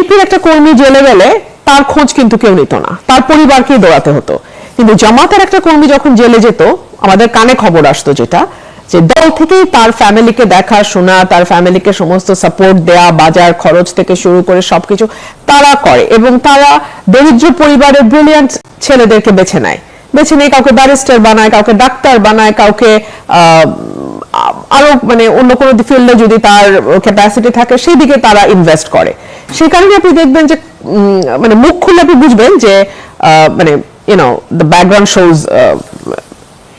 বিএনপির একটা কর্মী জেলে গেলে তার খোঁজ কিন্তু কেউ নিত না, তার পরিবারকেই দৌড়াতে হতো। কিন্তু জামাতের একটা কর্মী যখন জেলে যেত, আমাদের কানে খবর আসতো যেটা, যে দল থেকেই তার ফ্যামিলিকে দেখা শোনা, তার ফ্যামিলিকে সমস্ত সাপোর্ট দেয়া, বাজার খরচ থেকে শুরু করে সবকিছু তারা করে। এবং তারা দরিদ্র পরিবারের ব্রিলিয়ান্ট ছেলেদেরকে বেছে নেয়, কাউকে ব্যারিস্টার বানায়, কাউকে ডাক্তার বানায়, কাউকে আরো মানে অন্য কোনো ফিল্ডে যদি তার ক্যাপাসিটি থাকে সেই দিকে তারা ইনভেস্ট করে। সেই কারণে আপনি দেখবেন যে মানে মুখ খুলে আপনি বুঝবেন যে মানে the background shows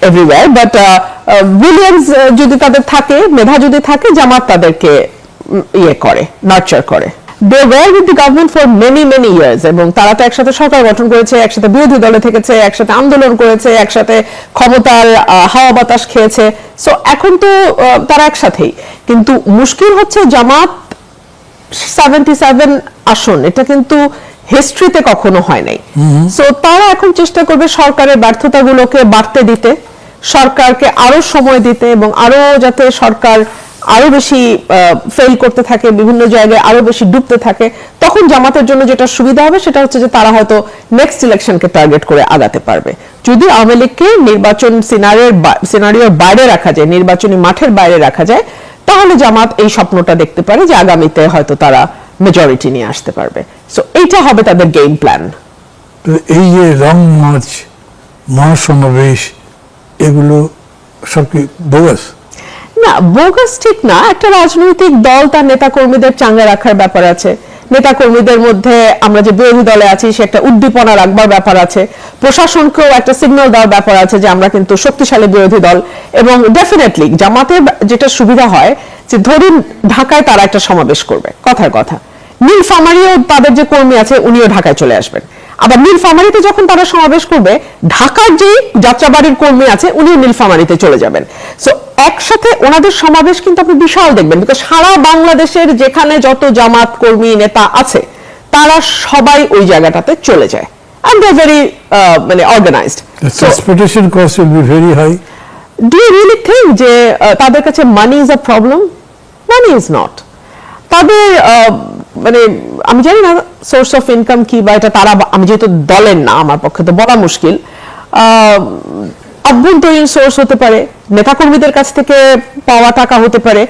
everywhere, but brilliance যদি তাদের থাকে, মেধা যদি থাকে, জামাত তাদেরকে ইয়ে করে, নার্চার করে। They were with the government for many years, এবং তারা তো একসাথে সরকার গঠন করেছে, একসাথে বিরোধী দলে থেকেছে, একসাথে আন্দোলন করেছে, একসাথে ক্ষমতার হাওয়া বাতাস খেয়েছে। সো এখন তো তারা একসাথেই। কিন্তু মুশকিল হচ্ছে জামাত 77 আসন, এটা কিন্তু হিস্ট্রিতে কখনো হয় নাই। সো তারা এখন চেষ্টা করবে সরকারের ব্যর্থতাগুলোকে বাড়তে দিতে, সরকারকে আরো সময় দিতে, এবং আরো যাতে সরকার আরো বেশি ফেল করতে থাকে, বিভিন্ন জায়গায় আরো বেশি ডুবতে থাকে। তখন জামাতের জন্য যেটা সুবিধা হবে সেটা হচ্ছে যে তারা হয়তো নেক্সট ইলেকশনকে টার্গেট করে আগাতে পারবে। যদি আওয়ামী লীগকে নির্বাচন সিনারিওর বাইরে রাখা যায়, নির্বাচনী মাঠের বাইরে রাখা যায়, তাহলে জামাত এই স্বপ্নটা দেখতে পারে যে আগামীতে হয়তো তারা মেজরিটি নিয়ে আসতে পারবে। সো এইটা হবে তাদের গেম প্ল্যান। এই যে লং মার্চ, মহাসমাবেশ, এগুলো সব কি বোগাস? না, বোগাস ঠিক না। একটা রাজনৈতিক দল তার নেতা কর্মীদের চাঙ্গা রাখার ব্যাপার আছে, নেতা কর্মীদের মধ্যে আমরা যে বিরোধী দলে আছি সে একটা উদ্দীপনা রাখবার ব্যাপার আছে, প্রশাসনকেও একটা সিগন্যাল দেওয়ার ব্যাপার আছে যে আমরা কিন্তু শক্তিশালী বিরোধী দল। এবং ডেফিনেটলি জামাতের যেটা সুবিধা হয় যে ধরুন ঢাকায় তারা একটা সমাবেশ করবে, কথার কথা, নীলফামারীও তাদের যে কর্মী আছে উনিও ঢাকায় চলে আসবেন। আবার নীলফামারীতে যখন তারা সমাবেশ করবে, ঢাকার যে যাত্রাবাড়ির কর্মী আছে উনিও নীলফামারীতে চলে যাবেন। সো একসাথে ওনাদের সমাবেশ কিন্তু আপনি বিশাল দেখবেন, বিকজ সারা বাংলাদেশের যেখানে যত জামাত কর্মী নেতা আছে তারা সবাই ওই জায়গাটাতে চলে যায়। And they're very মানে organized. The transportation cost will be very high. Do you really think যে তাদের কাছে money is a problem? Money is not. তাদের মানে আমি জানি না সোর্স অফ ইনকাম কি, বা এটা তারা, আমি যেহেতু দলের না আমার পক্ষে তো বলা মুশকিল। অভ্যন্তরীণ সোর্স হতে পারে, নেতাকর্মীদের কাছ থেকে পাওয়া টাকা হতে পারে,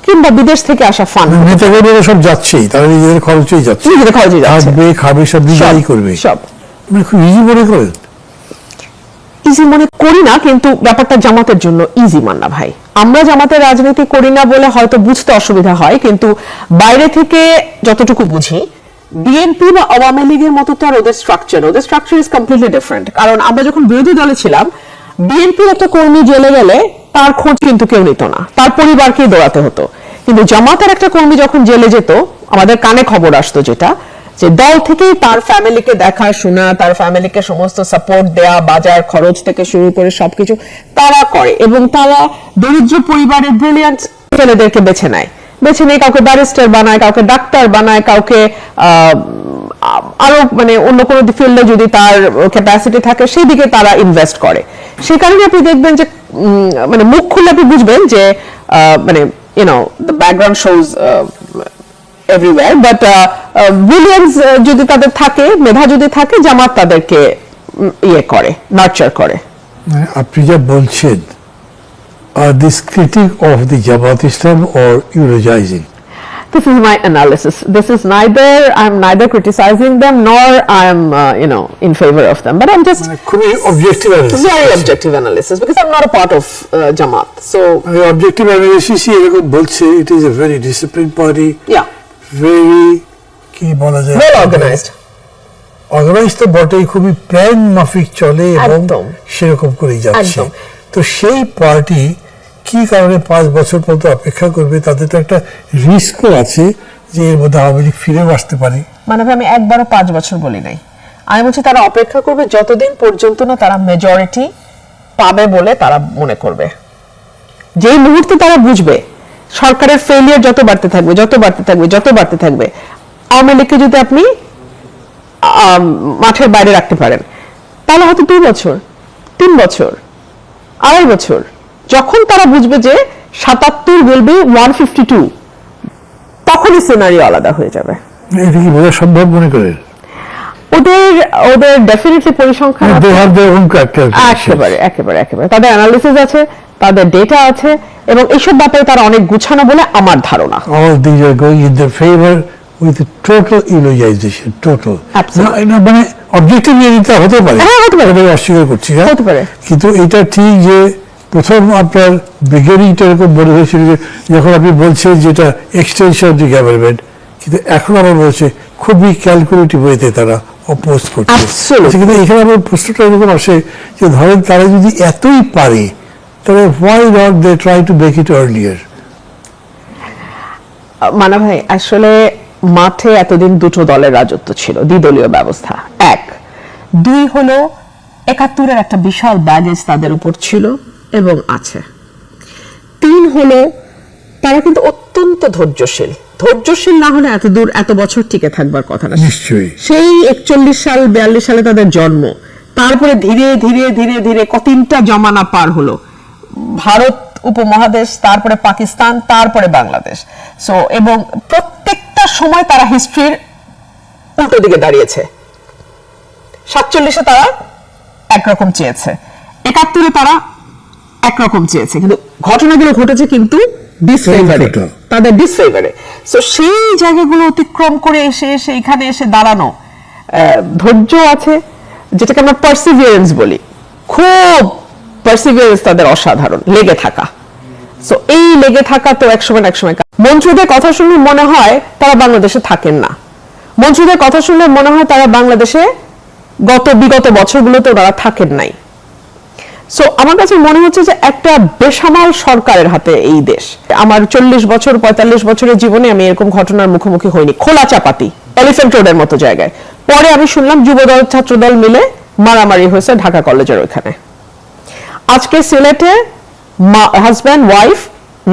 কিংবা বিদেশ থেকে আসা ফান্ড। নেতাকর্মীরা সব যাচ্ছেই, তারা নিজেদের খরচেই যাচ্ছে, থাকবে, খাবে, সব নিজেরাই করবে। সব মানে খুব ইজি মনে করেন? ইজি মনে করি না, কিন্তু ব্যাপারটা জামাতের জন্য ইজি মান না ভাই। আমরা জামাতের রাজনীতি করি না বলে হয়তো বুঝতে অসুবিধা হয়, কিন্তু বাইরে থেকে যতটুকু বুঝি, বিএনপি বা আওয়ামী লীগের মতো তো আর ওদের স্ট্রাকচার ইজ কমপ্লিটলি ডিফারেন্ট। কারণ আমরা যখন বিরোধী দলে ছিলাম, বিএনপির একটা কর্মী জেলে গেলে তার খোঁজ কিন্তু কেউ নিত না, তার পরিবারকেই দৌড়াতে হতো। কিন্তু জামাতের একটা কর্মী যখন জেলে যেত, আমাদের কানে খবর আসতো যেটা, যে দল থেকেই তার ফ্যামিলিকে দেখা শোনা, তার ফ্যামিলিকে সমস্ত সাপোর্ট দেয়া, বাজার খরচ থেকে শুরু করে সবকিছু তারা করে। এবং তারা দরিদ্র পরিবারের ব্রিলিয়ান্ট ছেলেদেরকে বেছে নেয়, কাউকে ব্যারিস্টার বানায়, কাউকে ডাক্তার বানায়, কাউকে আরো মানে অন্য কোনো ফিল্ডে যদি তার ক্যাপাসিটি থাকে সেই দিকে তারা ইনভেস্ট করে। সেই কারণে আপনি দেখবেন যে মানে মুখ খুলে আপনি বুঝবেন যে মানে the background shows everywhere, but brilliance যদি তাদের থাকে, মেধা যদি থাকে, জামাত তাদেরকে ইয়ে করে, নার্চার করে। আপনি যা বলছেন, are this critic of the Jamaat Islam or eulogizing? This is my analysis. This is I'm neither criticizing them nor I'm in favor of them, but I'm just objective analysis. Very objective analysis, because I'm not a part of Jamaat. So objective analysis এরকম বলছে, it is a very disciplined party. Yeah. Very কি বলা যায়, well organized তো বটেই, খুবই plan মাফিক চলে এবং সেরকম করেই যাচ্ছে। তো সেই পার্টি কি কারণে 5 বছর পর্যন্ত অপেক্ষা করবে? তাদের তো একটা রিস্কও আছে যে এর মধ্যে আওয়ামী লীগ ফিরেও আসতে পারে। মানে আমি একবারও 5 বছর বলি নাই, আমি বলছি তারা অপেক্ষা করবে যতদিন পর্যন্ত না তারা মেজরিটি পাবে বলে তারা মনে করবে। যেই মুহূর্তে তারা বুঝবে সরকারের ফেলিয়ার যত বাড়তে থাকবে, আওয়ামী লীগকে যদি আপনি মাঠের বাইরে রাখতে পারেন, তাহলে হয়তো 2 বছর, 3 বছর, 2.5 বছর, যখন তারা বুঝবে যে 77 will be 152, তখনই সিনারিও আলাদা হয়ে যাবে। এটা কি বোঝা সম্ভব মনে করেন? ওদের ওদের ডেফিনেটলি পরিসংখ্যান আছে। They have their own character. একেবারে একেবারে একেবারে তাদের অ্যানালিসিস আছে, তাদের ডেটা আছে, এবং এইসব ব্যাপারে তারা অনেক গুছানো বলে আমার ধারণা। All these are going in their favor with total eulogization, total. Absolutely. না, মানে অবজেক্টিভ এটা হতে পারে, হ্যাঁ, হতে পারে। এটা অস্বীকার করছি না, হতে পারে। কিন্তু এটা ঠিক যে প্রথম আপনার বিগিনিংটা এরকম মনে হয়েছিল যে যখন আপনি বলছেন যেটা এক্সটেনশন অফ দি গভর্নমেন্ট, কিন্তু এখন আমার বলছে খুবই ক্যালকুলেটিভ ওয়েতে তারা অপোজ করছে। Absolutely. কিন্তু এখানে আমার প্রশ্নটা এরকম আসে যে ধরেন তারা যদি এতই পারে, তাহলে why not they try to make it earlier? মানা ভাই, আসলে মাঠে এতদিন দুটো দলের রাজত্ব ছিল, দ্বিদলীয় ব্যবস্থা, এক। দুই হলো ৭১-এর একটা বিশাল ব্যাগেজ তাদের উপর ছিল এবং আছে। তিন হলো তারা কিন্তু অত্যন্ত ধৈর্যশীল। ধৈর্যশীল না হলে এত দূর এত বছর টিকে থাকবার কথা না। নিশ্চয়ই। সেই ৪১ সাল ৪২ সালে তাদের জন্ম, তারপরে ধীরে ধীরে ধীরে ধীরে কতটা জমানা পার হলো, ভারত উপমহাদেশ, তারপরে পাকিস্তান, তারপরে বাংলাদেশ। সো এবং প্রত্যেকটা সময় তারা হিস্ট্রির উল্টো দিকে দাঁড়িয়েছে। ৪৭-এ তারা একরকম চেয়েছে, ৭১-এ তারা একরকম চেয়েছে, কিন্তু ঘটনাগুলো ঘটেছে কিন্তু ডিসফেভারে, তাদের ডিসফেভারে। সো সেই জায়গাগুলো অতিক্রম করে এসে এসে এখানে এসে দাঁড়ানো, ধৈর্য আছে, যেটাকে আমরা পার্সিভিয়ারেন্স বলি, খুব পার্সিভিয়ারেন্স তাদের অসাধারণ, লেগে থাকা। সো এই লেগে থাকা তো একসময় মন্ত্রীদের কথা শুনলে মনে হয় তারা বাংলাদেশে থাকেন না, মন্ত্রীদের কথা শুনলে মনে হয় তারা বাংলাদেশে বিগত বছরগুলোতে ওনারা থাকেন নাই। সো আমার কাছে মনে হচ্ছে যে একটা বেসামাল সরকারের হাতে এই দেশ। আমার ৪০ বছর ৪৫ বছরের জীবনে আমি এরকম ঘটনার মুখোমুখি হইনি। খোলা চাপাতি, এলিফ্যান্ট রোডের মতো জায়গায়। পরে আমি শুনলাম যুবদল ছাত্রদল মিলে মারামারি হয়েছে ঢাকা কলেজের ওইখানে। আজকে সিলেটে হাজব্যান্ড ওয়াইফ,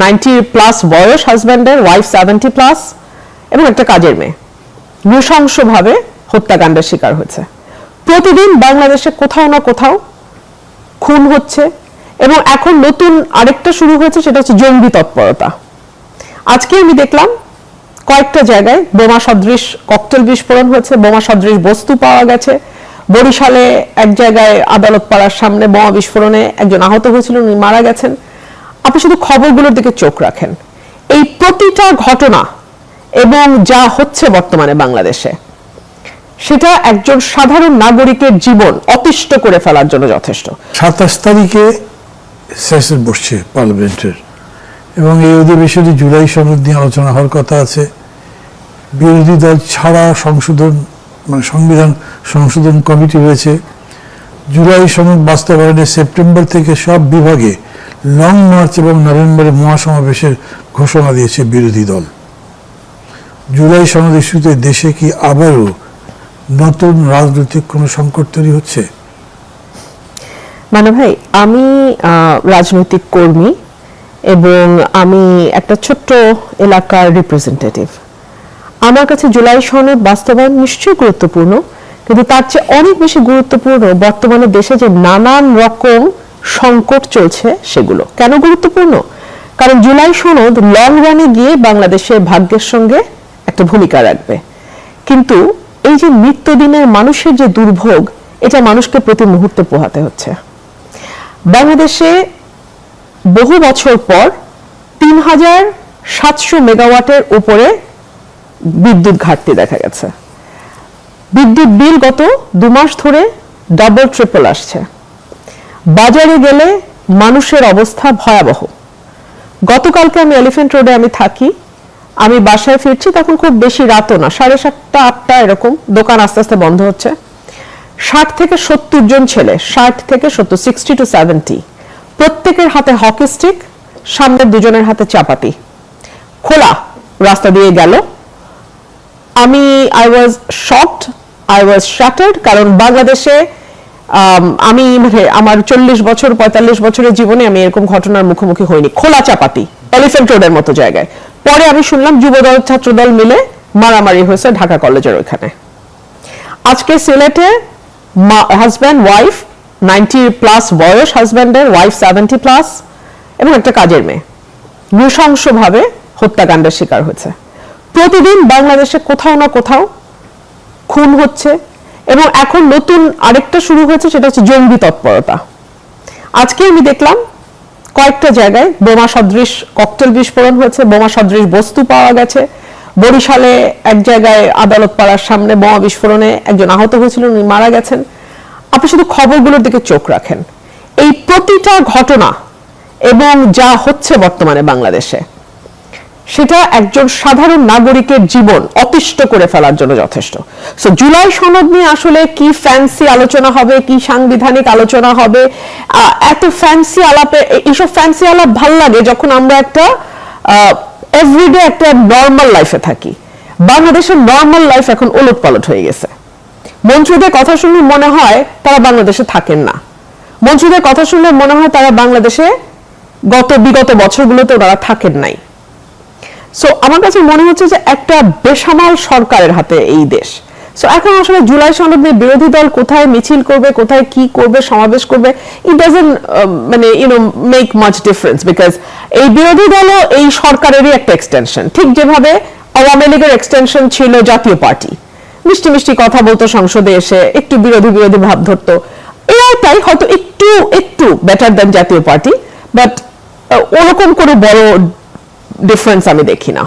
90+ বয়স হাজব্যান্ডের, ওয়াইফ 70+, এবং একটা কাজের মেয়ে নৃশংসভাবে হত্যাকাণ্ডের শিকার হয়েছে। প্রতিদিন বাংলাদেশে কোথাও না কোথাও খুন হচ্ছে, এবং এখন নতুন আরেকটা শুরু হয়েছে, সেটা হচ্ছে জঙ্গি তৎপরতা। আজকে আমি দেখলাম কয়েকটা জায়গায় বোমা সদৃশ ককটেল বিস্ফোরণ হয়েছে, বোমা সদৃশ বস্তু পাওয়া গেছে। বরিশালে এক জায়গায় আদালত পাড়ার সামনে বোমা বিস্ফোরণে একজন আহত হয়েছিলেন, উনি মারা গেছেন। আপনি শুধু খবরগুলোর দিকে চোখ রাখেন, এই প্রতিটা ঘটনা এবং যা হচ্ছে বর্তমানে বাংলাদেশে, সেটা একজন সাধারণ নাগরিকের জীবন অতিষ্ঠ করে ফেলার জন্য যথেষ্ট। ২৭ তারিখে সেশন বসছে পার্লামেন্টের, এবং এই অধিবেশনে জুলাই সনদ নিয়ে আলোচনা হওয়ার কথা আছে। বিরোধী দল ছাড়া সংবিধান সংশোধন কমিটি রয়েছে। জুলাই সনদ বাস্তবায়নে সেপ্টেম্বর থেকে সব বিভাগে লং মার্চ এবং নভেম্বরে মহাসমাবেশের ঘোষণা দিয়েছে বিরোধী দল। জুলাই সনদ ইস্যুতে দেশে কি আবারও নতুন রাজনৈতিক কোন সংকট তৈরি হচ্ছে? মানে ভাই, আমি রাজনৈতিক কর্মী এবং আমি একটা ছোট্ট এলাকার রিপ্রেজেন্টেটিভ। আমার কাছে জুলাই সনদ বাস্তবায়ন নিশ্চয়ই গুরুত্বপূর্ণ, কিন্তু তার চেয়ে অনেক বেশি গুরুত্বপূর্ণ বর্তমানে দেশে যে নানান রকম সংকট চলছে সেগুলো। কেন গুরুত্বপূর্ণ? কারণ জুলাই সনদ লং রানে গিয়ে বাংলাদেশের ভাগ্যের সঙ্গে একটা ভূমিকা রাখবে, কিন্তু এই যে নিত্যদিনের মানুষের যে দুর্ভোগ, এটা মানুষকে প্রতি মুহূর্তে পোহাতে হচ্ছে। বাংলাদেশে বহু বছর পর ৩৭০০ মেগাওয়াটের উপরে বিদ্যুৎ ঘাটতি দেখা গেছে। বিদ্যুৎ বিল গত ২ মাস ধরে ডাবল ট্রিপল আসছে। বাজারে গেলে মানুষের অবস্থা ভয়াবহ। গতকালকে আমি এলিফ্যান্ট রোডে আমি থাকি, আমি বাসায় ফিরছি, তখন খুব বেশি রাতও না, ৭:৩০ ৮টা এরকম, দোকান আস্তে আস্তে বন্ধ হচ্ছে। ৬০ থেকে ৭০ জন ছেলে, ৬০ থেকে ৭০, 60 to 70, প্রত্যেকের হাতে হকি স্টিক, সামনে দুজনের হাতে চাপাতি, খোলা রাস্তা দিয়ে গেল। আমি I was shocked, I was shattered, কারণ বাংলাদেশে আমি আমার ৪০ বছর ৪৫ বছরের জীবনে আমি এরকম ঘটনার মুখোমুখি হইনি। খোলা চাপাতি, এলিফ্যান্ট রোডের মতো জায়গায়। পরে আমি শুনলাম যুবদল ছাত্রদল মিলে মারামারি হয়েছে ঢাকা কলেজের ওইখানে। আজকে সিলেটে হাজব্যান্ড ওয়াইফ, 90+ বয়স হাজব্যান্ডের, ওয়াইফ 70+, এবং একটা কাজের মেয়ে নৃশংসভাবে হত্যাকাণ্ডের শিকার হয়েছে। প্রতিদিন বাংলাদেশে কোথাও না কোথাও খুন হচ্ছে, এবং এখন নতুন আরেকটা শুরু হয়েছে, সেটা হচ্ছে জঙ্গি তৎপরতা। আজকে আমি দেখলাম কয়েকটা জায়গায় বোমা সদৃশ ককটেল বিস্ফোরণ হয়েছে, বোমা সদৃশ বস্তু পাওয়া গেছে। বরিশালে এক জায়গায় আদালত পাড়ার সামনে বোমা বিস্ফোরণে একজন আহত হয়েছিল, উনি মারা গেছেন। আপনি শুধু খবরগুলোর দিকে চোখ রাখেন, এই প্রতিটা ঘটনা এবং যা হচ্ছে বর্তমানে বাংলাদেশে, সেটা একজন সাধারণ নাগরিকের জীবন অতিষ্ঠ করে ফেলার জন্য যথেষ্ট। সো জুলাই সনদ নিয়ে আসলে কি ফ্যান্সি আলোচনা হবে, কি সাংবিধানিক আলোচনা হবে, এত ফ্যান্সি আলাপে, এইসব ফ্যান্সি আলাপ ভাল লাগে যখন আমরা একটা এভরিডে একটা নর্মাল লাইফে থাকি। বাংলাদেশের নর্মাল লাইফ এখন ওলটপালট হয়ে গেছে। মন্ত্রীদের কথা শুনলে মনে হয় তারা বাংলাদেশে থাকেন না, মন্ত্রীদের কথা শুনলে মনে হয় তারা বাংলাদেশে বিগত বছরগুলোতে তারা থাকেন নাই। সো আমার কাছে মনে হচ্ছে যে একটা বেসামাল সরকারের হাতে এই দেশ। সো এখন আসলে জুলাই সনদ নিয়ে বিরোধী দল কোথায় মিছিল করবে, কোথায় কি করবে, সমাবেশ করবে, ইট ডাজন্ট মানে মেক মাচ ডিফারেন্স, বিকজ এই বিরোধী দলও এই সরকারেরই একটা এক্সটেনশন। ঠিক যেভাবে আওয়ামী লীগের এক্সটেনশন ছিল জাতীয় পার্টি, মিষ্টি মিষ্টি কথা বলতো, সংসদে এসে একটু বিরোধী ভাব ধরতো, এরাও তাই, হয়তো একটু বেটার দেন জাতীয় পার্টি, বাট ওরকম কোনো বড় ডিফারেন্স আমি দেখি না।